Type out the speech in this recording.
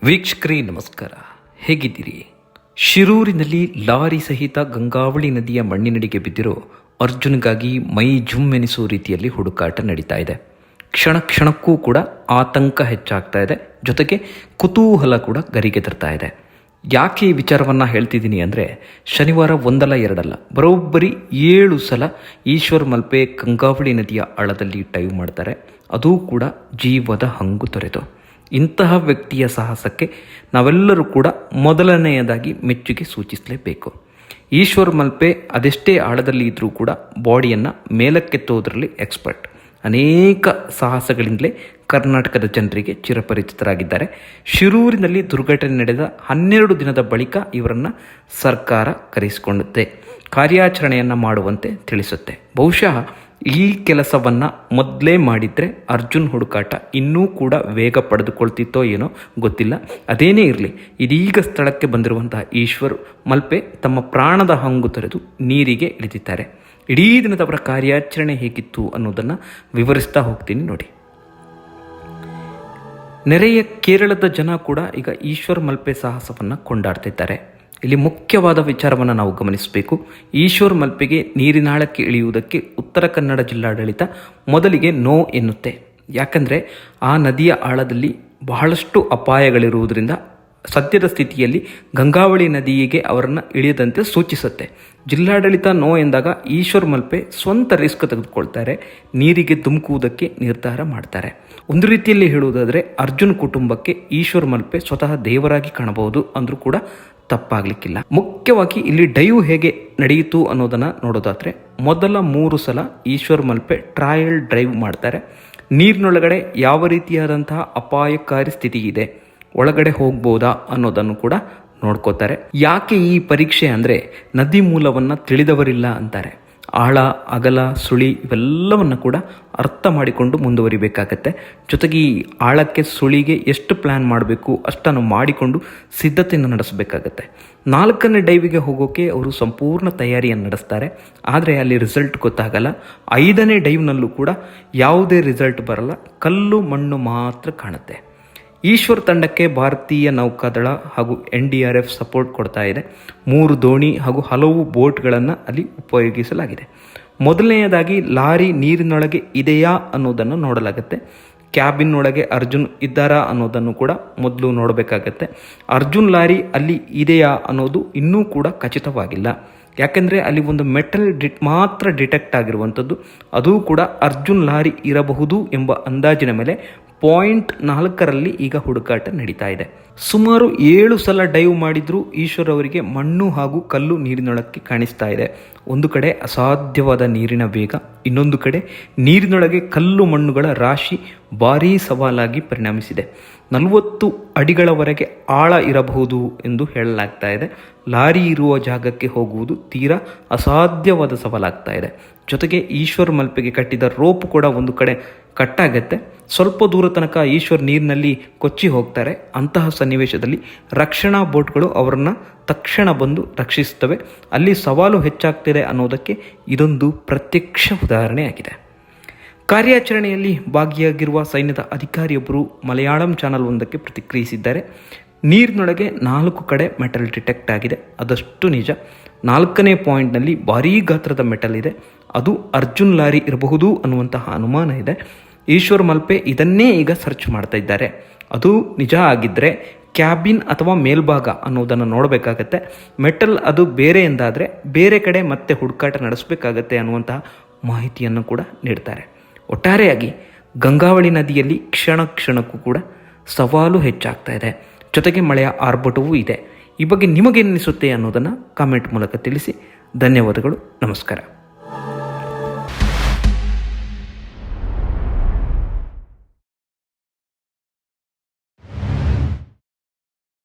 ವೀಕ್ಷಕರೇ ನಮಸ್ಕಾರ, ಹೇಗಿದ್ದೀರಿ? ಶಿರೂರಿನಲ್ಲಿ ಲಾರಿ ಸಹಿತ ಗಂಗಾವಳಿ ನದಿಯ ಮಣ್ಣಿನಡಿಗೆ ಬಿದ್ದಿರೋ ಅರ್ಜುನ್ಗಾಗಿ ಮೈ ಜುಮ್ಮೆನಿಸುವ ರೀತಿಯಲ್ಲಿ ಹುಡುಕಾಟ ನಡೀತಾ ಇದೆ. ಕ್ಷಣ ಕ್ಷಣಕ್ಕೂ ಕೂಡ ಆತಂಕ ಹೆಚ್ಚಾಗ್ತಾ ಇದೆ, ಜೊತೆಗೆ ಕುತೂಹಲ ಕೂಡ ಗರಿಗೆ ತರ್ತಾ ಇದೆ. ಯಾಕೆ ಈ ವಿಚಾರವನ್ನು ಹೇಳ್ತಿದ್ದೀನಿ ಅಂದರೆ, ಶನಿವಾರ ಒಂದಲ್ಲ ಎರಡಲ್ಲ ಬರೋಬ್ಬರಿ 7 ಸಲ ಈಶ್ವರ್ ಮಲ್ಪೆ ಗಂಗಾವಳಿ ನದಿಯ ಆಳದಲ್ಲಿ ಡೈವ್ ಮಾಡ್ತಾರೆ, ಅದೂ ಕೂಡ ಜೀವದ ಹಂಗು ತೊರೆದು. ಇಂತಹ ವ್ಯಕ್ತಿಯ ಸಾಹಸಕ್ಕೆ ನಾವೆಲ್ಲರೂ ಕೂಡ ಮೊದಲನೆಯದಾಗಿ ಮೆಚ್ಚುಗೆ ಸೂಚಿಸಲೇಬೇಕು. ಈಶ್ವರ್ ಮಲ್ಪೆ ಅದೆಷ್ಟೇ ಆಳದಲ್ಲಿ ಇದ್ದರೂ ಕೂಡ ಬಾಡಿಯನ್ನು ಮೇಲಕ್ಕೆತ್ತೋದ್ರಲ್ಲಿ ಎಕ್ಸ್ಪರ್ಟ್. ಅನೇಕ ಸಾಹಸಗಳಿಂದಲೇ ಕರ್ನಾಟಕದ ಜನರಿಗೆ ಚಿರಪರಿಚಿತರಾಗಿದ್ದಾರೆ. ಶಿರೂರಿನಲ್ಲಿ ದುರ್ಘಟನೆ ನಡೆದ 12 ದಿನದ ಬಳಿಕ ಇವರನ್ನು ಸರ್ಕಾರ ಕರೆಸಿಕೊಳ್ಳುತ್ತೆ, ಕಾರ್ಯಾಚರಣೆಯನ್ನು ಮಾಡುವಂತೆ ತಿಳಿಸುತ್ತೆ. ಬಹುಶಃ ಈ ಕೆಲಸವನ್ನು ಮೊದಲೇ ಮಾಡಿದರೆ ಅರ್ಜುನ್ ಹುಡುಕಾಟ ಇನ್ನೂ ಕೂಡ ವೇಗ ಪಡೆದುಕೊಳ್ತಿತ್ತೋ ಏನೋ ಗೊತ್ತಿಲ್ಲ. ಅದೇನೇ ಇರಲಿ, ಇದೀಗ ಸ್ಥಳಕ್ಕೆ ಬಂದಿರುವಂತಹ ಈಶ್ವರ್ ಮಲ್ಪೆ ತಮ್ಮ ಪ್ರಾಣದ ಹಂಗು ತೊರೆದು ನೀರಿಗೆ ಇಳಿದಿದ್ದಾರೆ. ಇಡೀ ದಿನದವರ ಕಾರ್ಯಾಚರಣೆ ಹೇಗಿತ್ತು ಅನ್ನೋದನ್ನು ವಿವರಿಸ್ತಾ ಹೋಗ್ತೀನಿ ನೋಡಿ. ನೆರೆಯ ಕೇರಳದ ಜನ ಕೂಡ ಈಗ ಈಶ್ವರ್ ಮಲ್ಪೆ ಸಾಹಸವನ್ನು ಕೊಂಡಾಡ್ತಿದ್ದಾರೆ. ಇಲ್ಲಿ ಮುಖ್ಯವಾದ ವಿಚಾರವನ್ನು ನಾವು ಗಮನಿಸಬೇಕು. ಈಶ್ವರ್ ಮಲ್ಪೆಗೆ ನೀರಿನಾಳಕ್ಕೆ ಇಳಿಯುವುದಕ್ಕೆ ಉತ್ತರ ಕನ್ನಡ ಜಿಲ್ಲಾಡಳಿತ ಮೊದಲಿಗೆ ನೋ ಎನ್ನುತ್ತೆ. ಯಾಕಂದರೆ ಆ ನದಿಯ ಆಳದಲ್ಲಿ ಬಹಳಷ್ಟು ಅಪಾಯಗಳಿರುವುದರಿಂದ ಸದ್ಯದ ಸ್ಥಿತಿಯಲ್ಲಿ ಗಂಗಾವಳಿ ನದಿಗೆ ಅವರನ್ನು ಇಳಿಯದಂತೆ ಸೂಚಿಸುತ್ತೆ. ಜಿಲ್ಲಾಡಳಿತ ನೋ ಎಂದಾಗ ಈಶ್ವರ್ ಮಲ್ಪೆ ಸ್ವಂತ ರಿಸ್ಕ್ ತೆಗೆದುಕೊಳ್ತಾರೆ, ನೀರಿಗೆ ಧುಮುಕುವುದಕ್ಕೆ ನಿರ್ಧಾರ ಮಾಡ್ತಾರೆ. ಒಂದು ರೀತಿಯಲ್ಲಿ ಹೇಳುವುದಾದರೆ ಅರ್ಜುನ್ ಕುಟುಂಬಕ್ಕೆ ಈಶ್ವರ್ ಮಲ್ಪೆ ಸ್ವತಃ ದೇವರಾಗಿ ಕಾಣಬಹುದು ಅಂದರೂ ಕೂಡ ತಪ್ಪಾಗಲಿಕ್ಕಿಲ್ಲ. ಮುಖ್ಯವಾಗಿ ಇಲ್ಲಿ ಡೈವ್ ಹೇಗೆ ನಡೆಯಿತು ಅನ್ನೋದನ್ನು ನೋಡೋದಾದರೆ, ಮೊದಲ 3 ಸಲ ಈಶ್ವರ್ ಮಲ್ಪೆ ಟ್ರಯಲ್ ಡ್ರೈವ್ ಮಾಡ್ತಾರೆ. ನೀರಿನೊಳಗಡೆ ಯಾವ ರೀತಿಯಾದಂತಹ ಅಪಾಯಕಾರಿ ಸ್ಥಿತಿ ಇದೆ, ಒಳಗಡೆ ಹೋಗ್ಬೋದಾ ಅನ್ನೋದನ್ನು ಕೂಡ ನೋಡ್ಕೋತಾರೆ. ಯಾಕೆ ಈ ಪರೀಕ್ಷೆ ಅಂದರೆ, ನದಿ ಮೂಲವನ್ನು ತಿಳಿದವರಿಲ್ಲ ಅಂತಾರೆ. ಆಳ, ಅಗಲ, ಸುಳಿ ಇವೆಲ್ಲವನ್ನು ಕೂಡ ಅರ್ಥ ಮಾಡಿಕೊಂಡು ಮುಂದುವರಿಬೇಕಾಗತ್ತೆ. ಜೊತೆಗೆ ಈ ಆಳಕ್ಕೆ, ಸುಳಿಗೆ ಎಷ್ಟು ಪ್ಲ್ಯಾನ್ ಮಾಡಬೇಕು ಅಷ್ಟನ್ನು ಮಾಡಿಕೊಂಡು ಸಿದ್ಧತೆಯನ್ನು ನಡೆಸಬೇಕಾಗತ್ತೆ. 4ನೇ ಡೈವಿಗೆ ಹೋಗೋಕ್ಕೆ ಅವರು ಸಂಪೂರ್ಣ ತಯಾರಿಯನ್ನು ನಡೆಸ್ತಾರೆ, ಆದರೆ ಅಲ್ಲಿ ರಿಸಲ್ಟ್ ಗೊತ್ತಾಗಲ್ಲ. 5ನೇ ಡೈವ್ನಲ್ಲೂ ಕೂಡ ಯಾವುದೇ ರಿಸಲ್ಟ್ ಬರಲ್ಲ, ಕಲ್ಲು ಮಣ್ಣು ಮಾತ್ರ ಕಾಣುತ್ತೆ. ಈಶ್ವರ್ ತಂಡಕ್ಕೆ ಭಾರತೀಯ ನೌಕಾದಳ ಹಾಗೂ NDRF ಸಪೋರ್ಟ್ ಕೊಡ್ತಾ ಇದೆ. 3 ದೋಣಿ ಹಾಗೂ ಹಲವು ಬೋಟ್ಗಳನ್ನು ಅಲ್ಲಿ ಉಪಯೋಗಿಸಲಾಗಿದೆ. ಮೊದಲನೆಯದಾಗಿ ಲಾರಿ ನೀರಿನೊಳಗೆ ಇದೆಯಾ ಅನ್ನೋದನ್ನು ನೋಡಲಾಗುತ್ತೆ. ಕ್ಯಾಬಿನ್ ಒಳಗೆ ಅರ್ಜುನ್ ಇದ್ದಾರಾ ಅನ್ನೋದನ್ನು ಕೂಡ ಮೊದಲು ನೋಡಬೇಕಾಗತ್ತೆ. ಅರ್ಜುನ್ ಲಾರಿ ಅಲ್ಲಿ ಇದೆಯಾ ಅನ್ನೋದು ಇನ್ನೂ ಕೂಡ ಖಚಿತವಾಗಿಲ್ಲ. ಯಾಕೆಂದರೆ ಅಲ್ಲಿ ಒಂದು ಮೆಟಲ್ ಮಾತ್ರ ಡಿಟೆಕ್ಟ್ ಆಗಿರುವಂಥದ್ದು, ಅದೂ ಕೂಡ ಅರ್ಜುನ್ ಲಾರಿ ಇರಬಹುದು ಎಂಬ ಅಂದಾಜಿನ ಮೇಲೆ ಪಾಯಿಂಟ್ 4ರಲ್ಲಿ ಈಗ ಹುಡುಕಾಟ ನಡೀತಾ ಇದೆ. ಸುಮಾರು 7 ಸಲ ಡೈವ್ ಮಾಡಿದ್ರೂ ಈಶ್ವರ್ ಅವರಿಗೆ ಮಣ್ಣು ಹಾಗೂ ಕಲ್ಲು ನೀರಿನೊಳಕ್ಕೆ ಕಾಣಿಸ್ತಾ ಇದೆ. ಒಂದು ಕಡೆ ಅಸಾಧ್ಯವಾದ ನೀರಿನ ವೇಗ, ಇನ್ನೊಂದು ಕಡೆ ನೀರಿನೊಳಗೆ ಕಲ್ಲು ಮಣ್ಣುಗಳ ರಾಶಿ ಭಾರೀ ಸವಾಲಾಗಿ ಪರಿಣಮಿಸಿದೆ. 40 ಅಡಿಗಳವರೆಗೆ ಆಳ ಇರಬಹುದು ಎಂದು ಹೇಳಲಾಗ್ತಾ ಇದೆ. ಲಾರಿ ಇರುವ ಜಾಗಕ್ಕೆ ಹೋಗುವುದು ತೀರಾ ಅಸಾಧ್ಯವಾದ ಸವಾಲಾಗ್ತಾ ಇದೆ. ಜೊತೆಗೆ ಈಶ್ವರ್ ಮಲ್ಪೆಗೆ ಕಟ್ಟಿದ ರೋಪ್ ಕೂಡ ಒಂದು ಕಡೆ ಕಟ್ಟಾಗತ್ತೆ. ಸ್ವಲ್ಪ ದೂರ ತನಕ ಈಶ್ವರ್ ನೀರಿನಲ್ಲಿ ಕೊಚ್ಚಿ ಹೋಗ್ತಾರೆ. ಅಂತಹ ಸನ್ನಿವೇಶದಲ್ಲಿ ರಕ್ಷಣಾ ಬೋಟ್ಗಳು ಅವರನ್ನು ತಕ್ಷಣ ಬಂದು ರಕ್ಷಿಸುತ್ತವೆ. ಅಲ್ಲಿ ಸವಾಲು ಹೆಚ್ಚಾಗ್ತಿದೆ ಅನ್ನೋದಕ್ಕೆ ಇದೊಂದು ಪ್ರತ್ಯಕ್ಷ ಉದಾಹರಣೆಯಾಗಿದೆ. ಕಾರ್ಯಾಚರಣೆಯಲ್ಲಿ ಭಾಗಿಯಾಗಿರುವ ಸೈನ್ಯದ ಅಧಿಕಾರಿಯೊಬ್ಬರು ಮಲಯಾಳಂ ಚಾನಲ್ ಒಂದಕ್ಕೆ ಪ್ರತಿಕ್ರಿಯಿಸಿದ್ದಾರೆ. ನೀರಿನೊಳಗೆ 4 ಕಡೆ ಮೆಟಲ್ ಡಿಟೆಕ್ಟ್ ಆಗಿದೆ, ಅದಷ್ಟು ನಿಜ. 4ನೇ ಪಾಯಿಂಟ್ನಲ್ಲಿ ಭಾರೀ ಗಾತ್ರದ ಮೆಟಲ್ ಇದೆ, ಅದು ಅರ್ಜುನ್ ಲಾರಿ ಇರಬಹುದು ಅನ್ನುವಂತಹ ಅನುಮಾನ ಇದೆ. ಈಶ್ವರ್ ಮಲ್ಪೆ ಇದನ್ನೇ ಈಗ ಸರ್ಚ್ ಮಾಡ್ತಾ ಇದ್ದಾರೆ. ಅದು ನಿಜ ಆಗಿದ್ದರೆ ಕ್ಯಾಬಿನ್ ಅಥವಾ ಮೇಲ್ಭಾಗ ಅನ್ನೋದನ್ನು ನೋಡಬೇಕಾಗತ್ತೆ. ಮೆಟಲ್ ಅದು ಬೇರೆ ಎಂದಾದರೆ ಬೇರೆ ಕಡೆ ಮತ್ತೆ ಹುಡುಕಾಟ ನಡೆಸಬೇಕಾಗತ್ತೆ ಅನ್ನುವಂತಹ ಮಾಹಿತಿಯನ್ನು ಕೂಡ ನೀಡ್ತಾರೆ. ಒಟ್ಟಾರೆಯಾಗಿ ಗಂಗಾವಳಿ ನದಿಯಲ್ಲಿ ಕ್ಷಣ ಕ್ಷಣಕ್ಕೂ ಕೂಡ ಸವಾಲು ಹೆಚ್ಚಾಗ್ತಾ ಇದೆ, ಜೊತೆಗೆ ಮಳೆಯ ಆರ್ಭಟವೂ ಇದೆ. ಈ ಬಗ್ಗೆ ನಿಮಗೇನಿಸುತ್ತೆ ಅನ್ನೋದನ್ನು ಕಾಮೆಂಟ್ ಮೂಲಕ ತಿಳಿಸಿ. ಧನ್ಯವಾದಗಳು, ನಮಸ್ಕಾರ.